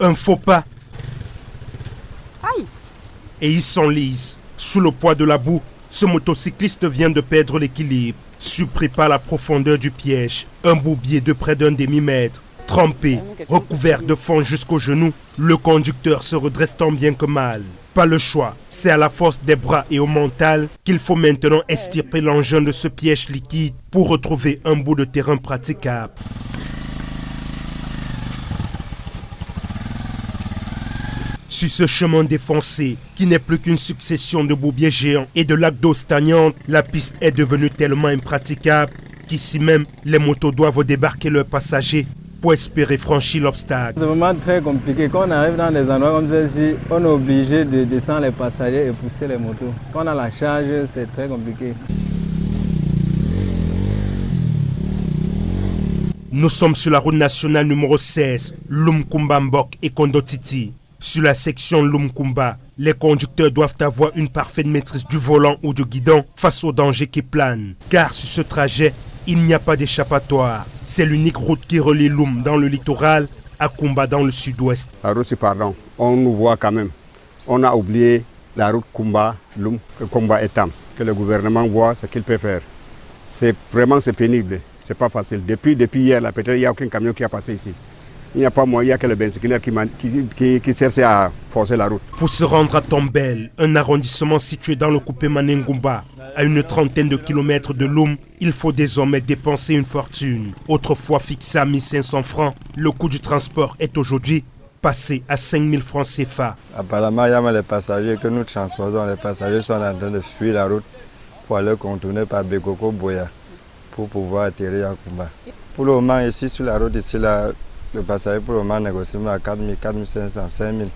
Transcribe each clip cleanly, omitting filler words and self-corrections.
Un faux pas. Aïe! Et il s'enlise. Sous le poids de la boue, ce motocycliste vient de perdre l'équilibre. Surpris par la profondeur du piège, un bourbier de près d'un demi-mètre, trempé, recouvert de fond jusqu'aux genoux, le conducteur se redresse tant bien que mal. Pas le choix, c'est à la force des bras et au mental qu'il faut maintenant extirper l'engin de ce piège liquide pour retrouver un bout de terrain praticable. Sur ce chemin défoncé, qui n'est plus qu'une succession de bourbiers géants et de lacs d'eau stagnante, la piste est devenue tellement impraticable qu'ici même, les motos doivent débarquer leurs passagers pour espérer franchir l'obstacle. C'est vraiment très compliqué. Quand on arrive dans des endroits comme ceci, on est obligé de descendre les passagers et pousser les motos. Quand on a la charge, c'est très compliqué. Nous sommes sur la route nationale numéro 16, Lumkumba-Mbok et Kondotiti. Sur la section Lumkumba, les conducteurs doivent avoir une parfaite maîtrise du volant ou du guidon face aux dangers qui planent. Car sur ce trajet, il n'y a pas d'échappatoire. C'est l'unique route qui relie Lum dans le littoral à Kumba dans le sud-ouest. La route, pardon, on nous voit quand même. On a oublié la route Kumba-Lum, Kumba-Etam, que le gouvernement voit ce qu'il peut faire. C'est pénible, c'est pas facile. Depuis hier, peut-être il n'y a aucun camion qui a passé ici. Il n'y a pas moyen que le benzineur qui cherche à forcer la route. Pour se rendre à Tombel, un arrondissement situé dans le coupé Manengumba, à une trentaine de kilomètres de Lum, il faut désormais dépenser une fortune. Autrefois fixé à 1500 francs, le coût du transport est aujourd'hui passé à 5000 francs CFA. Apparemment, il y a même les passagers que nous transportons. Les passagers sont en train de fuir la route pour aller contourner par Bekoko Boya pour pouvoir atterrir à Kumba. Pour le moment, ici, sur la route, le passager pour le moment négocie à 4 000, 4 500, 5 000.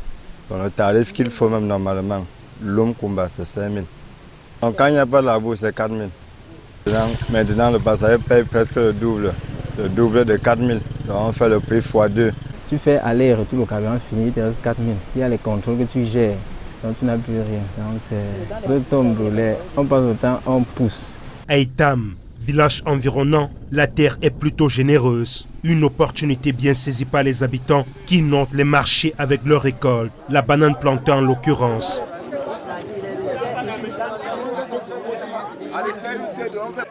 Donc le tarif qu'il faut même normalement, Lum Kumba, c'est 5 000. Donc quand il n'y a pas de la boue, c'est 4 000. Maintenant, le passager paye presque le double de 4 000. Donc on fait le prix x2. Tu fais aller et retour, le camion finit, il te reste 4 000. Il y a les contrôles que tu gères, donc tu n'as plus rien. Donc c'est 2 tonnes brûlées. On passe le temps, on pousse. À Itam, village environnant, la terre est plutôt généreuse. Une opportunité bien saisie par les habitants qui inondent les marchés avec leur récolte, la banane plantée en l'occurrence.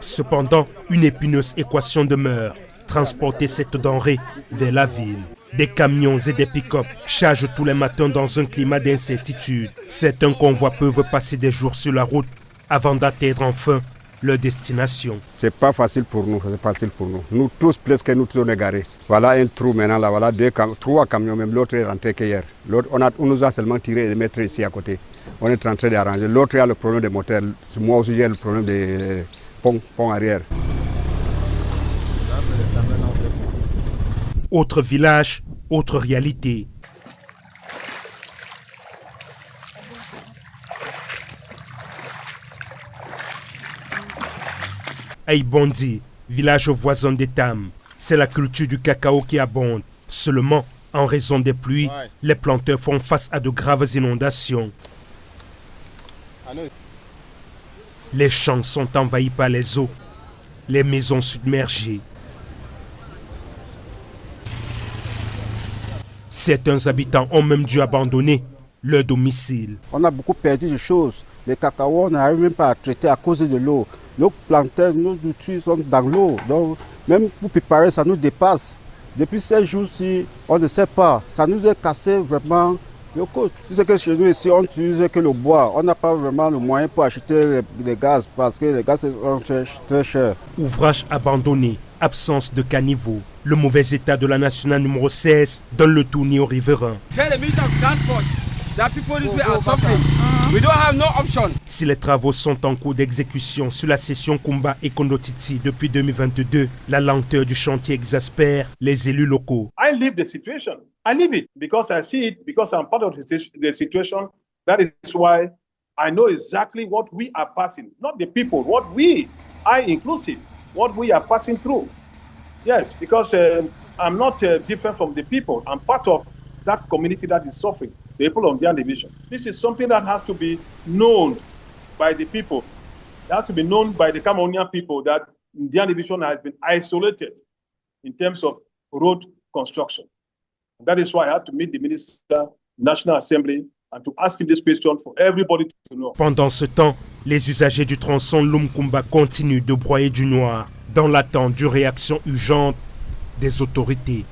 Cependant, une épineuse équation demeure. Transporter cette denrée vers la ville. Des camions et des pick-up chargent tous les matins dans un climat d'incertitude. Certains convois peuvent passer des jours sur la route avant d'atteindre enfin leur destination. C'est pas facile pour nous, c'est facile pour nous. Nous tous, presque nous tous, on est garés. Voilà un trou maintenant, là, voilà 3 camions, même l'autre est rentré qu'hier. On nous a seulement tiré et les mettre ici à côté. On est en train d'arranger. L'autre a le problème des moteurs. Moi aussi j'ai le problème des ponts arrière. Autre village, autre réalité. Aïbondi, village voisin d'Etam, c'est la culture du cacao qui abonde. Seulement, en raison des pluies, les planteurs font face à de graves inondations. Les champs sont envahis par les eaux, les maisons submergées. Certains habitants ont même dû abandonner leur domicile. On a beaucoup perdu de choses. Les cacao, on n'arrive même pas à traiter à cause de l'eau. Nos plantains, nos outils sont dans l'eau. Donc, même pour préparer, ça nous dépasse. Depuis ces jours-ci, on ne sait pas. Ça nous a cassé vraiment le côte. Tu sais que chez nous ici, on n'utilise que le bois. On n'a pas vraiment le moyen pour acheter les gaz parce que les gaz sont très chers. Ouvrage abandonné, absence de caniveau. Le mauvais état de la nationale numéro 16 donne le tournis aux riverains. Si les travaux sont en cours d'exécution sur la section Kumba et Kondotiti depuis 2022, la lenteur du chantier exaspère les élus locaux. I live the situation. I live it because I see it, because I'm part of the situation. That is why I know exactly what we are passing, not the people, what we, I inclusive, what we are passing through. Yes, because I'm not different from the people. I'm part of that community that is suffering, the people of Ndian Division. This is something that has to be known by the people. It has to be known by the Cameroonian people that Ndian Division has been isolated in terms of road construction. That is why I had to meet the Minister, National Assembly, and to ask him this question for everybody to know. Pendant ce temps, les usagers du tronçon Lumkumba continuent de broyer du noir dans l'attente d'une réaction urgente des autorités.